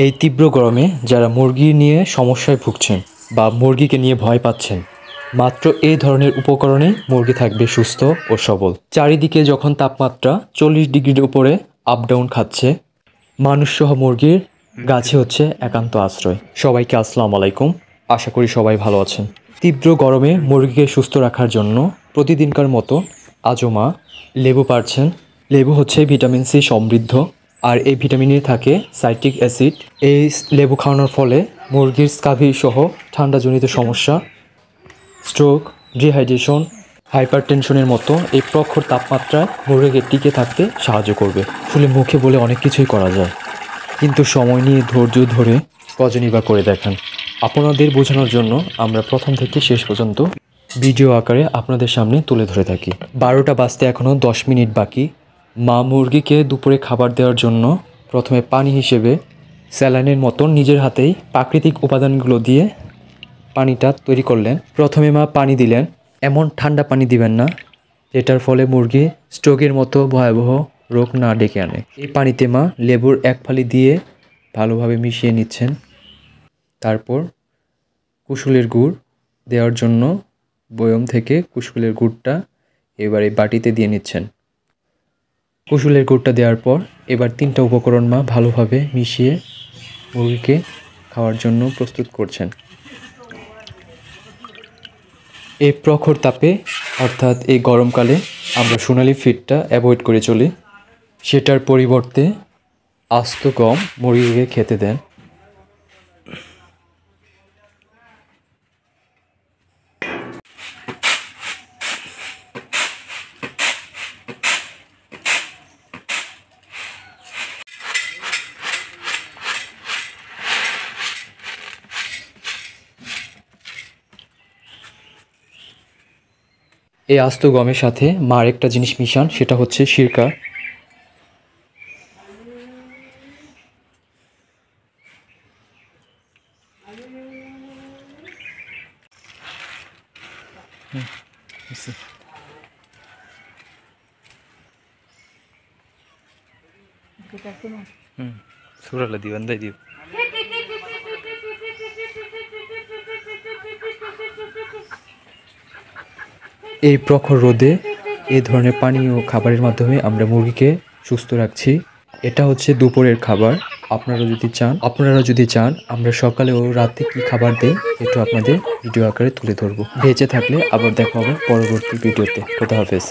এই তীব্র গরমে যারা মুরগি নিয়ে সমস্যায় ভুগছেন বা মুরগিকে নিয়ে ভয় পাচ্ছেন, মাত্র এই ধরনের উপকরণে মুরগি থাকবে সুস্থ ও সবল। চারিদিকে যখন তাপমাত্রা 40 ডিগ্রির উপরে আপ ডাউন খাচ্ছে, মানুষসহ মুরগির গাছে হচ্ছে একান্ত আশ্রয়। সবাইকে আসসালামু আলাইকুম, আশা করি সবাই ভালো আছেন। তীব্র গরমে মুরগিকে সুস্থ রাখার জন্য প্রতিদিনকার মতো আজও মা লেবু পাড়ছেন। লেবু হচ্ছে ভিটামিন সি সমৃদ্ধ, আর এই ভিটামিনে থাকে সাইট্রিক অ্যাসিড। এই লেবু খাওয়ানোর ফলে মুরগির স্কাভি সহ ঠান্ডাজনিত সমস্যা, স্ট্রোক, ডিহাইড্রেশন, হাইপারটেনশনের মতো এই প্রখর তাপমাত্রায় মুরগিকে টিকে থাকতে সাহায্য করবে। আসলে মুখে বলে অনেক কিছুই করা যায়, কিন্তু সময় নিয়ে ধৈর্য ধরে কজনই বা করে দেখান। আপনাদের বোঝানোর জন্য আমরা প্রথম থেকে শেষ পর্যন্ত ভিডিও আকারে আপনাদের সামনে তুলে ধরে থাকি। 12টা বাজতে এখনও 10 মিনিট বাকি। মা মুরগিকে দুপুরে খাবার দেওয়ার জন্য প্রথমে পানি হিসেবে স্যালাইনের মতো নিজের হাতেই প্রাকৃতিক উপাদানগুলো দিয়ে পানিটা তৈরি করলেন। প্রথমে মা পানি দিলেন, এমন ঠান্ডা পানি দিবেন না যেটার ফলে মুরগি স্ট্রোকের মতো ভয়াবহ রোগ না ডেকে আনে। এই পানিতে মা লেবুর এক ফালি দিয়ে ভালোভাবে মিশিয়ে নিচ্ছেন। তারপর কুসুলের গুড় দেওয়ার জন্য বয়ম থেকে কুসুলের গুড়টা এবার এই বাটিতে দিয়ে নিচ্ছেন। কুসুলের গুড়টা দেওয়ার পর এবার 3টা উপকরণ মা ভালোভাবে মিশিয়ে মুরগিকে খাওয়ার জন্য প্রস্তুত করছেন। এই প্রখর তাপে অর্থাৎ এই গরমকালে আমরা সোনালি ফিডটা অ্যাভয়েড করে চলি, সেটার পরিবর্তে আস্ত গম মুরগিকে খেতে দেন। এই আস্ত গমের সাথে মা আরেকটা জিনিস মিশান, সেটা হচ্ছে সিরকা। সুরালা দিবেন তাই দিব। এই প্রখর রোদে এই ধরনের পানি ও খাবারের মাধ্যমে আমরা মুরগিকে সুস্থ রাখছি। এটা হচ্ছে দুপুরের খাবার। আপনারা যদি চান আমরা সকালে ও রাতে কি খাবার দেই একটু আপনাদের ভিডিও আকারে তুলে ধরবো। বেঁচে থাকলে আবার দেখা হবে পরবর্তী ভিডিওতে। খোদা হাফেজ।